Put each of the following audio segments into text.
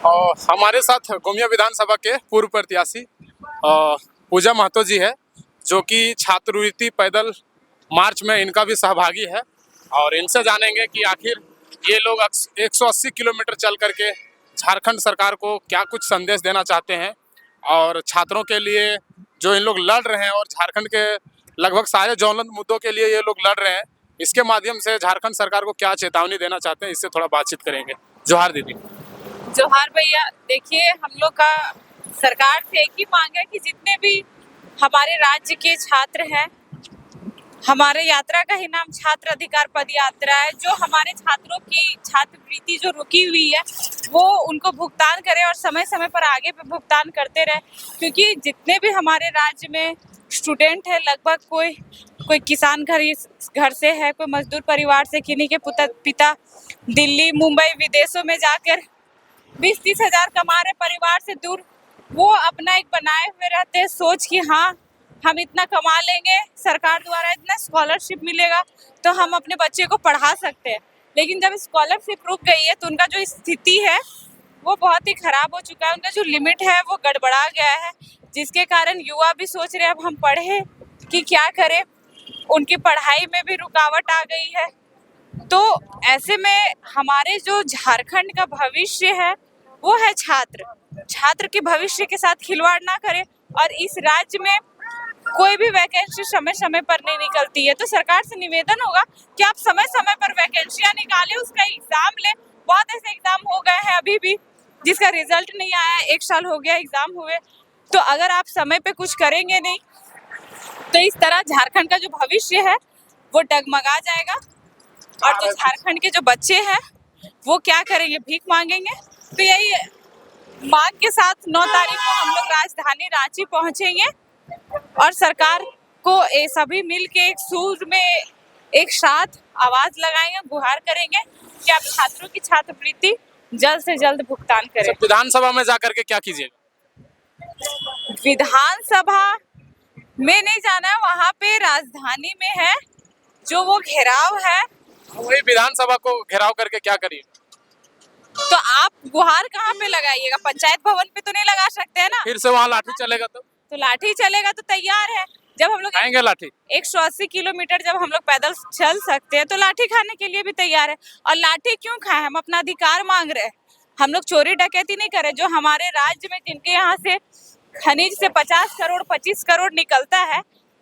और हमारे साथ गोमिया विधानसभा के पूर्व प्रत्याशी पूजा महतो जी है, जो कि छात्रवृत्ति पैदल मार्च में इनका भी सहभागी है। और इनसे जानेंगे कि आखिर ये लोग 180 किलोमीटर चल करके झारखंड सरकार को क्या कुछ संदेश देना चाहते हैं, और छात्रों के लिए जो इन लोग लड़ रहे हैं और झारखंड के लगभग सारे ज्वलंत मुद्दों के लिए ये लोग लड़ रहे हैं, इसके माध्यम से झारखंड सरकार को क्या चेतावनी देना चाहते हैं, इससे थोड़ा बातचीत करेंगे। जोहार दीदी। जोहार भैया। देखिए, हम लोग का सरकार से एक ही मांग है कि जितने भी हमारे राज्य के छात्र हैं, हमारे यात्रा का ही नाम छात्र अधिकार पद यात्रा है, जो हमारे छात्रों की छात्रवृत्ति जो रुकी हुई है वो उनको भुगतान करें और समय समय पर आगे पे भुगतान करते रहे। क्योंकि जितने भी हमारे राज्य में स्टूडेंट है, लगभग कोई किसान घर से है, कोई मजदूर परिवार से, किन्हीं के पिता दिल्ली मुंबई विदेशों में जाकर 20-30 हजार कमा रहे परिवार से दूर, वो अपना एक बनाए हुए रहते हैं सोच कि हाँ हम इतना कमा लेंगे, सरकार द्वारा इतना स्कॉलरशिप मिलेगा तो हम अपने बच्चे को पढ़ा सकते हैं। लेकिन जब स्कॉलरशिप रुक गई है तो उनका जो स्थिति है वो बहुत ही खराब हो चुका है, उनका जो लिमिट है वो गड़बड़ा गया है, जिसके कारण युवा भी सोच रहे हैं अब हम पढ़े कि क्या करें, उनकी पढ़ाई में भी रुकावट आ गई है। तो ऐसे में हमारे जो झारखंड का भविष्य है वो है छात्र के भविष्य के साथ खिलवाड़ ना करें। और इस राज्य में कोई भी वैकेंसी समय समय पर नहीं निकलती है, तो सरकार से निवेदन होगा कि आप समय समय पर वैकेंसियां निकालें, उसका एग्जाम लें। बहुत ऐसे एग्जाम हो गए हैं अभी भी जिसका रिजल्ट नहीं आया, 1 साल हो गया एग्जाम हुए। तो अगर आप समय पे कुछ करेंगे नहीं तो इस तरह झारखंड का जो भविष्य है वो डगमगा जाएगा, और जो झारखंड के जो बच्चे हैं वो क्या करेंगे, भीख मांगेंगे। तो यही मांग के साथ 9 तारीख को हम लोग राजधानी रांची पहुंचेंगे और सरकार को सभी मिल के एक सुर में एक साथ आवाज लगाएंगे, गुहार करेंगे कि आप छात्रों की छात्रवृत्ति जल्द से जल्द भुगतान करें। विधानसभा में जाकर के क्या कीजिएगा? विधानसभा में नहीं जाना है, वहाँ पे राजधानी में है जो वो घेराव है, वही विधानसभा को घेराव करके क्या करिए? तो आप गुहार कहाँ पे लगाइएगा? पंचायत भवन पे तो नहीं लगा सकते हैं ना। फिर से वहाँ लाठी चलेगा तो लाठी चलेगा तो तैयार है। जब हम लोग खाएंगे लाठी 180 किलोमीटर जब हम लोग पैदल चल सकते हैं तो लाठी खाने के लिए भी तैयार है। और लाठी क्यों खाएं? हम अपना अधिकार मांग रहे हैं। हम लोग चोरी डकैती नहीं कर रहे। जो हमारे राज्य में जिनके यहाँ से खनिज से 50 करोड़ 25 करोड़ निकलता है,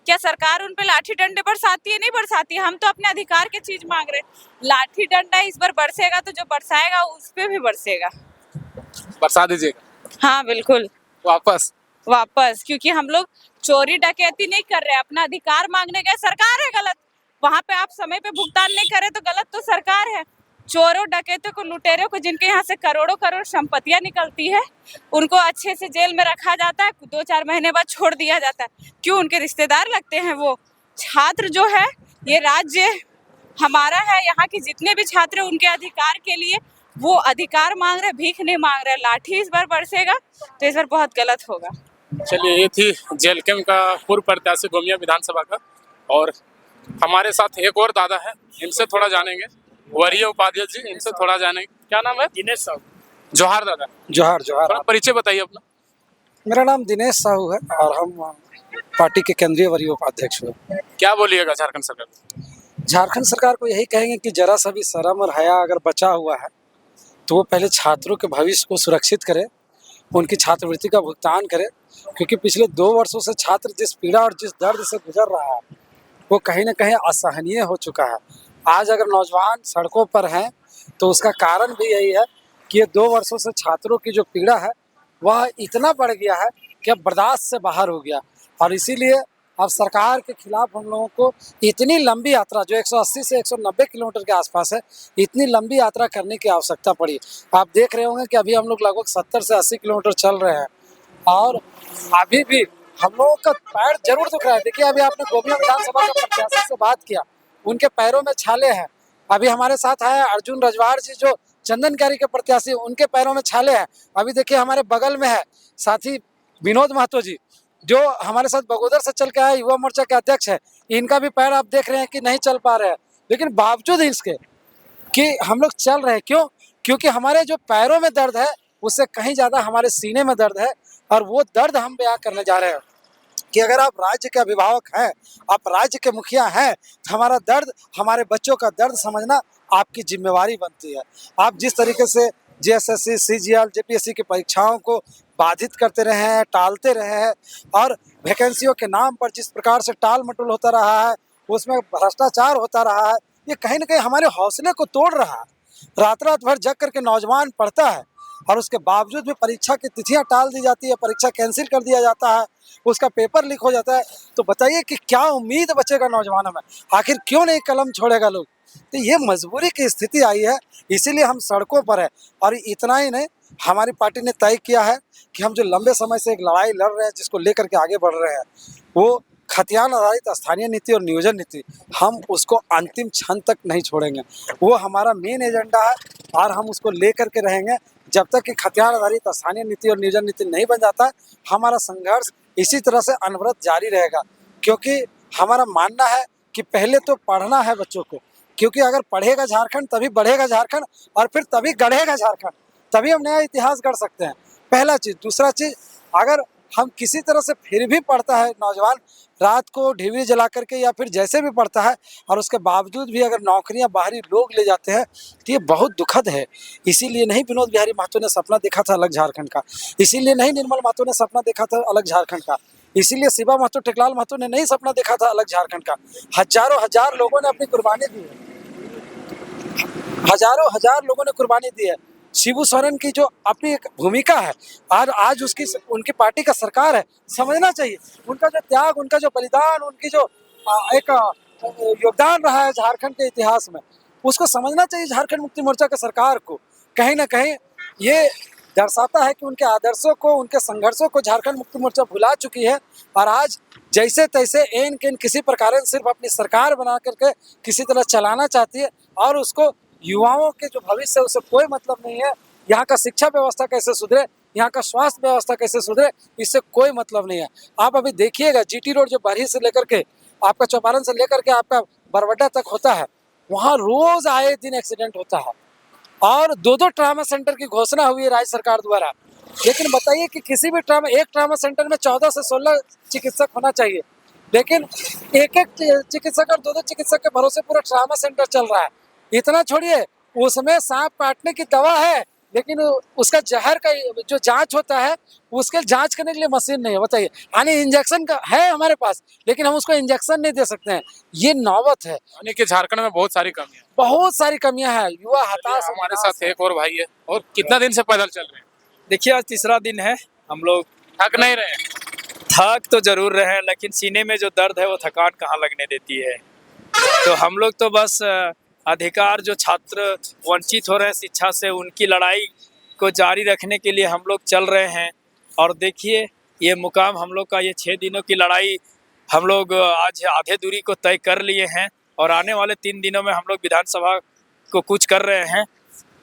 क्या सरकार उन पे लाठी डंडे बरसाती है? नहीं बरसाती। हम तो अपने अधिकार की चीज मांग रहे हैं। लाठी डंडा इस बार बरसेगा तो जो बरसाएगा उस पे भी बरसेगा। बरसा दीजिएगा। हाँ बिल्कुल, वापस क्योंकि हम लोग चोरी डकैती नहीं कर रहे, अपना अधिकार मांगने गए। सरकार है गलत, वहाँ पे आप समय पे भुगतान नहीं करे तो गलत तो सरकार है। चोरों डकैतों को, लुटेरों को, जिनके यहाँ से करोड़ों करोड़ संपत्तियां निकलती है, उनको अच्छे से जेल में रखा जाता है, 2-4 महीने बाद छोड़ दिया जाता है। क्यों? उनके रिश्तेदार लगते हैं वो। छात्र जो है, ये राज्य हमारा है, यहाँ के जितने भी छात्र उनके अधिकार के लिए वो अधिकार मांग रहे, भीख नहीं मांग रहे। लाठी इस बार बरसेगा तो इस बार बहुत गलत होगा। चलिए, ये थी जेलकेम का पूर्व प्रत्याशी गोमिया विधानसभा का, और हमारे साथ एक और दादा है, इनसे थोड़ा जानेंगे। वरीय उपाध्यक्ष जी, इनसे थोड़ा जानेंगे। क्या नाम है? दिनेश साहू। जोहार दादा। जोहार जोहार। थोड़ा परिचय बताइए अपना। मेरा नाम दिनेश साहू है और हम पार्टी के केंद्रीय वरीय उपाध्यक्ष हैं। क्या बोलिएगा झारखंड सरकार? झारखंड सरकार को यही कहेंगे कि जरा सा भी शर्म और हया अगर बचा हुआ है तो वो पहले छात्रों के भविष्य को सुरक्षित करे, उनकी छात्रवृत्ति का भुगतान करे। क्योंकि पिछले 2 वर्षों से छात्र जिस पीड़ा और जिस दर्द से गुजर रहा है वो कहीं ना कहीं असहनीय हो चुका है। आज अगर नौजवान सड़कों पर हैं तो उसका कारण भी यही है कि ये 2 वर्षों से छात्रों की जो पीड़ा है वह इतना बढ़ गया है कि अब बर्दाश्त से बाहर हो गया। और इसीलिए अब सरकार के खिलाफ हम लोगों को इतनी लंबी यात्रा, जो 180 से 190 किलोमीटर के आसपास है, इतनी लंबी यात्रा करने की आवश्यकता पड़ी। आप देख रहे होंगे कि अभी हम लोग लगभग 70 से 80 किलोमीटर चल रहे हैं और अभी भी हम लोगों का पैर जरूर दुख रहा है। देखिए, अभी आपने गोमिया विधानसभा के प्रत्याशी से बात किया, उनके पैरों में छाले हैं। अभी हमारे साथ आए अर्जुन रजवाड़ जी, जो चंदनकारी के प्रत्याशी, उनके पैरों में छाले हैं। अभी देखिए हमारे बगल में है साथी विनोद महतो जी, जो हमारे साथ बगोदर से चल के आए, युवा मोर्चा के अध्यक्ष है। इनका भी पैर आप देख रहे हैं कि नहीं चल पा रहे हैं, लेकिन बावजूद इसके कि हम लोग चल रहे हैं। क्यों? क्योंकि हमारे जो पैरों में दर्द है उससे कहीं ज़्यादा हमारे सीने में दर्द है। और वो दर्द हम बयां करने जा रहे हैं कि अगर आप राज्य के अभिभावक हैं, आप राज्य के मुखिया हैं, तो हमारा दर्द, हमारे बच्चों का दर्द समझना आपकी जिम्मेवारी बनती है। आप जिस तरीके से जेएसएससी, सीजीएल, जेपीएससी की परीक्षाओं को बाधित करते रहे हैं, टालते रहे हैं, और वैकेंसियों के नाम पर जिस प्रकार से टाल मटोल होता रहा है, उसमें भ्रष्टाचार होता रहा है, ये कहीं ना कहीं हमारे हौसले को तोड़ रहा है। रात रात भर जग करके नौजवान पढ़ता है और उसके बावजूद भी परीक्षा की तिथियां टाल दी जाती है, परीक्षा कैंसिल कर दिया जाता है, उसका पेपर लीक हो जाता है। तो बताइए कि क्या उम्मीद बचेगा नौजवानों में? आखिर क्यों नहीं कलम छोड़ेगा लोग? तो ये मजबूरी की स्थिति आई है, इसीलिए हम सड़कों पर है। और इतना ही नहीं, हमारी पार्टी ने तय किया है कि हम जो लंबे समय से एक लड़ाई लड़ रहे हैं, जिसको लेकर के आगे बढ़ रहे हैं, वो खतियान आधारित स्थानीय नीति और नियोजन नीति, हम उसको अंतिम क्षण तक नहीं छोड़ेंगे। वो हमारा मेन एजेंडा है और हम उसको लेकर के रहेंगे जब तक कि खतियान आधारित स्थानीय नीति और नियोजन नीति नहीं बन जाता है। हमारा संघर्ष इसी तरह से अनवरत जारी रहेगा, क्योंकि हमारा मानना है कि पहले तो पढ़ना है बच्चों को, क्योंकि अगर पढ़ेगा झारखंड तभी बढ़ेगा झारखंड, और फिर तभी गढ़ेगा झारखंड, तभी हम नया इतिहास गढ़ सकते हैं। पहला चीज़। दूसरा चीज़, अगर हम किसी तरह से फिर भी पढ़ता है नौजवान, रात को ढिबरी जला करके या फिर जैसे भी पढ़ता है, और उसके बावजूद भी अगर नौकरियां बाहरी लोग ले जाते हैं, तो ये बहुत दुखद है। इसीलिए नहीं विनोद बिहारी महतो ने सपना देखा था अलग झारखंड का, इसीलिए नहीं निर्मल महतो ने सपना देखा था अलग झारखंड का, इसीलिए शिवा महतो, टेकलाल महतो ने नहीं सपना देखा था अलग झारखंड का। हजारों हजार लोगों ने अपनी कुर्बानी दी है, हजारों हजार लोगों ने कुर्बानी दी है। शिबू सोरेन की जो अपनी एक भूमिका है, आज उसकी उनकी पार्टी का सरकार है, समझना चाहिए उनका जो त्याग, उनका जो बलिदान, उनकी जो एक योगदान रहा है झारखंड के इतिहास में, उसको समझना चाहिए झारखंड मुक्ति मोर्चा की सरकार को। कहीं ना कहीं ये दर्शाता है कि उनके आदर्शों को, उनके संघर्षों को झारखंड मुक्ति मोर्चा भुला चुकी है, और आज जैसे तैसे एन केन किसी प्रकार सिर्फ अपनी सरकार बना करके किसी तरह चलाना चाहती है, और उसको युवाओं के जो भविष्य है उससे कोई मतलब नहीं है। यहाँ का शिक्षा व्यवस्था कैसे सुधरे, यहाँ का स्वास्थ्य व्यवस्था कैसे सुधरे, इससे कोई मतलब नहीं है। आप अभी देखिएगा जीटी रोड जो बरही से लेकर के आपका चौपारण से लेकर के आपका बरवड्डा तक होता है, वहाँ रोज आए दिन एक्सीडेंट होता है, और 2-2 ट्रामा सेंटर की घोषणा हुई है राज्य सरकार द्वारा। लेकिन बताइए कि किसी भी एक ट्रामा सेंटर में 14 से 16 चिकित्सक होना चाहिए, लेकिन एक चिकित्सक और 2-2 चिकित्सक के भरोसे पूरा ट्रामा सेंटर चल रहा है। इतना छोड़िए, उसमें सांप काटने की दवा है, लेकिन उसका जहर का जो जांच होता है, उसके जांच करने के लिए मशीन नहीं है। बताइए, यानी इंजेक्शन का है हमारे पास, लेकिन हम उसको इंजेक्शन नहीं दे सकते हैं। ये नौबत है। यानी कि झारखंड में बहुत सारी कमियां हैं। बहुत सारी कमियां हैं। युवा हताश। हमारे साथ एक और भाई है। और कितना दिन से पैदल चल रहे हैं? देखिए, आज तीसरा दिन है। हम लोग थक नहीं रहे? थक तो जरूर रहे हैं, लेकिन सीने में जो दर्द है वो थकान कहाँ लगने देती है। तो हम लोग तो बस अधिकार, जो छात्र वंचित हो रहे हैं शिक्षा से, उनकी लड़ाई को जारी रखने के लिए हम लोग चल रहे हैं। और देखिए, ये मुकाम हम लोग का, ये 6 दिनों की लड़ाई हम लोग आज आधे दूरी को तय कर लिए हैं, और आने वाले 3 दिनों में हम लोग विधानसभा को कूच कर रहे हैं।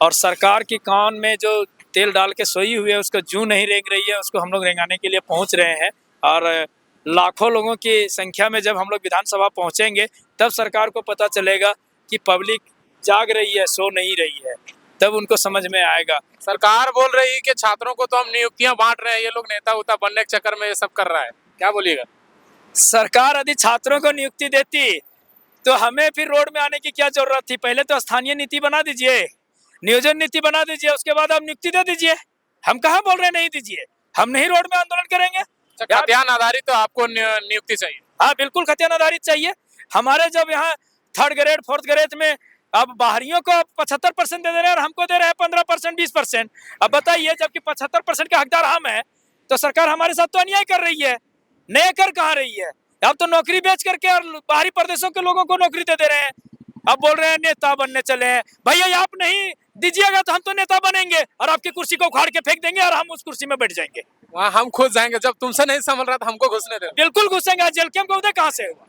और सरकार की कान में जो तेल डाल के सोई हुई है, उसको जूं नहीं रेंग रही है, उसको हम लोग रेंगाने के लिए पहुंच रहे हैं। और लाखों लोगों की संख्या में जब हम लोग विधानसभा पहुंचेंगे, तब सरकार को पता चलेगा कि पब्लिक जाग रही है, सो नहीं रही है, तब उनको समझ में आएगा। सरकार बोल रही है कि छात्रों को तो हम नियुक्तियां बांट रहे हैं, ये लोग नेता उता बनने के चक्कर में ये सब कर रहा है, क्या बोलिएगा? सरकार यदि छात्रों को नियुक्ति देती तो हमें फिर रोड में आने की क्या जरूरत थी? पहले तो स्थानीय नीति बना दीजिए, नियोजन नीति बना दीजिए, उसके बाद आप नियुक्ति दे दीजिए। हम कहाँ बोल रहे हैं नहीं दीजिए, हम नहीं रोड में आंदोलन करेंगे। खतियान आधारित तो आपको नियुक्ति चाहिए? हाँ, बिल्कुल खतियान आधारित चाहिए। हमारे जब यहाँ 3rd ग्रेड 4th ग्रेड में अब बाहरियों को 75% दे रहे हैं और हमको दे रहे हैं 15%, 20%। अब बताइए, जबकि 75% का हकदार हम है, तो सरकार हमारे साथ तो अन्याय कर रही है। नए कर कहाँ रही है? अब तो नौकरी बेच करके और बाहरी प्रदेशों के लोगों को नौकरी दे रहे हैं। अब बोल रहे हैं नेता बनने चले हैं। भैया, आप नहीं दीजिएगा तो हम तो नेता बनेंगे, और आपकी कुर्सी को उखाड़ के फेंक देंगे और हम उस कुर्सी में बैठ जाएंगे। वहाँ हम खुद जाएंगे, जब तुमसे नहीं संभल रहा था हमको घुसने दे। बिल्कुल घुसेंगे। जेल कैंप का उदय कहाँ से हुआ?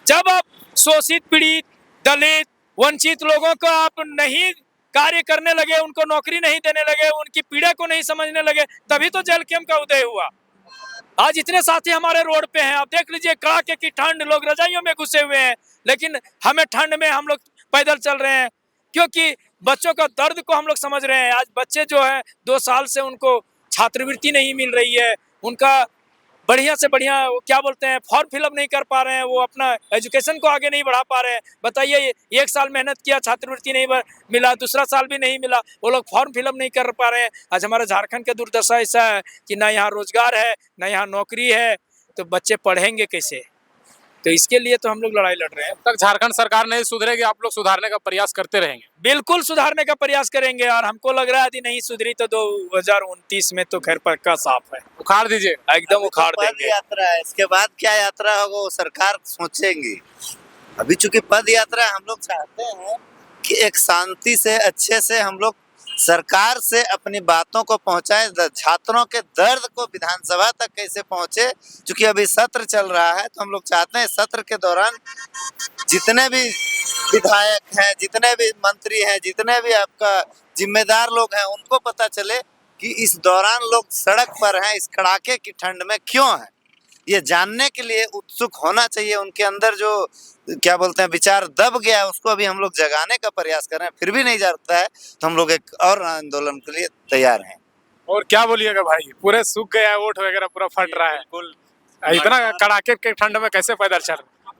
जब आप शोषित, पीड़ित, दलित, वंचित लोगों को आप नहीं कार्य करने लगे, उनको नौकरी नहीं देने लगे, उनकी पीड़ा को नहीं समझने लगे, तभी तो जेल कैंप का उदय हुआ। आज इतने साथी हमारे रोड पे हैं, आप देख लीजिए, कड़ाके की ठंड, लोग रजाइयों में घुसे हुए हैं, लेकिन हमें ठंड में हम लोग पैदल चल रहे हैं, क्योंकि बच्चों का दर्द को हम लोग समझ रहे हैं। आज बच्चे जो हैं 2 साल से उनको छात्रवृत्ति नहीं मिल रही है, उनका बढ़िया से बढ़िया वो क्या बोलते हैं फॉर्म फिलअप नहीं कर पा रहे हैं, वो अपना एजुकेशन को आगे नहीं बढ़ा पा रहे हैं। बताइए, 1 साल मेहनत किया, छात्रवृत्ति नहीं मिला, दूसरा साल भी नहीं मिला, वो लोग फॉर्म फिलअप नहीं कर पा रहे हैं। आज हमारे झारखंड का दुर्दशा ऐसा है कि ना यहाँ रोजगार है, ना यहाँ नौकरी है, तो बच्चे पढ़ेंगे कैसे? तो इसके लिए तो हम लोग लड़ाई लड़ रहे हैं। तक झारखंड सरकार नहीं सुधरेगी, आप लोग सुधारने का प्रयास करते रहेंगे? बिल्कुल सुधारने का प्रयास करेंगे, और हमको लग रहा है यदि नहीं सुधरी तो 2029 में तो खैर पक्का साफ है, उखाड़ दीजिए। एकदम उखाड़ पद देंगे। यात्रा है, इसके बाद क्या यात्रा होगा वो सरकार सोचेंगी। अभी चूंकि पद यात्रा है, हम लोग चाहते हैं कि एक शांति से अच्छे से हम लोग सरकार से अपनी बातों को पहुंचाएं, छात्रों के दर्द को विधानसभा तक कैसे पहुंचे। चूंकि अभी सत्र चल रहा है, तो हम लोग चाहते हैं सत्र के दौरान जितने भी विधायक हैं, जितने भी मंत्री हैं, जितने भी आपका जिम्मेदार लोग हैं, उनको पता चले कि इस दौरान लोग सड़क पर हैं, इस कड़ाके की ठंड में क्यों हैं। ये जानने के लिए उत्सुक होना चाहिए। उनके अंदर जो क्या बोलते हैं विचार दब गया है, उसको अभी हम लोग जगाने का प्रयास कर रहे हैं। फिर भी नहीं जाता है तो हम लोग एक और आंदोलन के लिए तैयार हैं। और क्या बोलिएगा भाई, पूरे सूख गया है, ओट वगैरह पूरा फट रहा है, इतना कड़ाके के ठंड में कैसे पैदल चल रहे?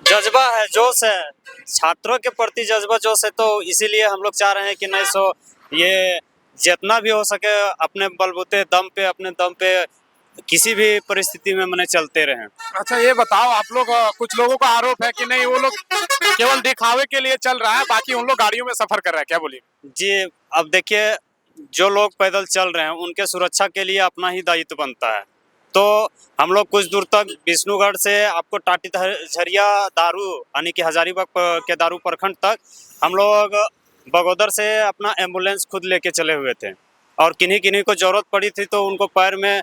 जज्बा है, जोश है, छात्रों के प्रति जज्बा जोश है, तो इसीलिए हम लोग चाह रहे हैं कि नहीं सो ये जितना भी हो सके अपने बलबूते दम पे, अपने दम पे किसी भी परिस्थिति में मने चलते रहें। अच्छा ये बताओ, आप लोग कुछ लोगों का आरोप है कि नहीं वो लोग केवल दिखावे के लिए चल रहा है, बाकी उन लोग गाड़ियों में सफर कर रहे हैं, क्या बोलिए? जी, अब देखिए, जो लोग पैदल चल रहे हैं उनके सुरक्षा के लिए अपना ही दायित्व बनता है। तो हम लोग कुछ दूर तक विष्णुगढ़ से आपको टाटी झरिया दारू यानी कि हजारीबाग के दारू प्रखंड तक हम लोग बगोदर से अपना एम्बुलेंस खुद लेके चले हुए थे, और किन्हीं किन्हीं को जरूरत पड़ी थी तो उनको पैर में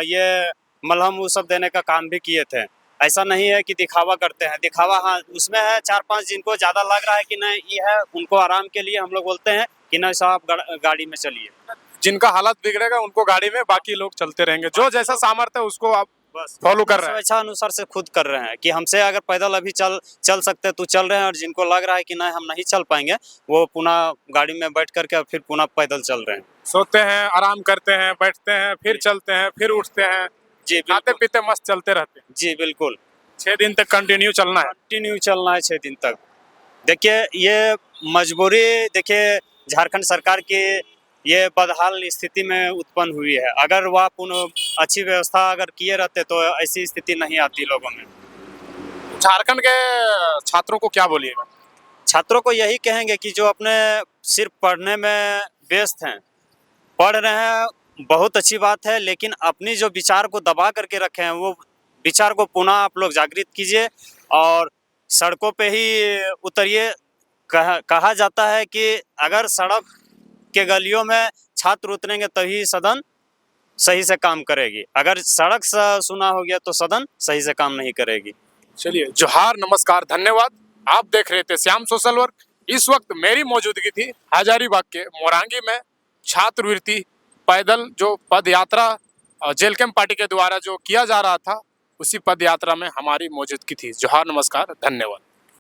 ये मलहम वो सब देने का काम भी किए थे। ऐसा नहीं है कि दिखावा करते हैं, दिखावा हाँ उसमें है। 4-5 जिनको ज़्यादा लग रहा है कि नहीं ये है, उनको आराम के लिए हम लोग बोलते हैं कि नहीं साहब गाड़ी में चलिए। जिनका हालत बिगड़ेगा उनको गाड़ी में, बाकी लोग चलते रहेंगे। जो जैसा सामर्थ्य है उसको आप बस फॉलो कर रहे हैं। स्वेच्छा अनुसार से खुद कर रहे हैं कि हमसे अगर पैदल अभी चल सकते तो चल रहे हैं, और जिनको लग रहा है कि नहीं हम नहीं चल पाएंगे वो पुनः गाड़ी में बैठ करके फिर पुनः पैदल चल रहे हैं। सोते हैं, आराम करते हैं, बैठते हैं, फिर चलते हैं, फिर उठते हैं, जी खाते पीते मस्त चलते रहते हैं। जी बिल्कुल, 6 दिन तक कंटिन्यू चलना है। कंटिन्यू चलना है 6 दिन तक। देखिए ये मजबूरी, देखिए झारखंड सरकार की ये बदहाल स्थिति में उत्पन्न हुई है। अगर वह पुनः अच्छी व्यवस्था अगर किए रहते तो ऐसी स्थिति नहीं आती लोगों में। झारखंड के छात्रों को क्या बोलिएगा? छात्रों को यही कहेंगे कि जो अपने सिर्फ पढ़ने में व्यस्त हैं, पढ़ रहे हैं बहुत अच्छी बात है, लेकिन अपनी जो विचार को दबा करके रखे हैं वो विचार को पुनः आप लोग जागृत कीजिए और सड़कों पे ही उतरिए। कहा जाता है कि अगर सड़क के गलियों में छात्र उतरेंगे तभी सदन सही से काम करेगी, अगर सड़क सुना हो गया तो सदन सही से काम नहीं करेगी। चलिए, जोहार, नमस्कार, धन्यवाद। आप देख रहे थे श्याम सोशल वर्क। इस वक्त मेरी मौजूदगी थी हजारीबाग के मोरांगी में। छात्रवृत्ति पैदल जो पद यात्रा जेल कैंप पार्टी के द्वारा जो किया जा रहा था, उसी पद यात्रा में हमारी मौजूदगी थी। जोहार, नमस्कार, धन्यवाद।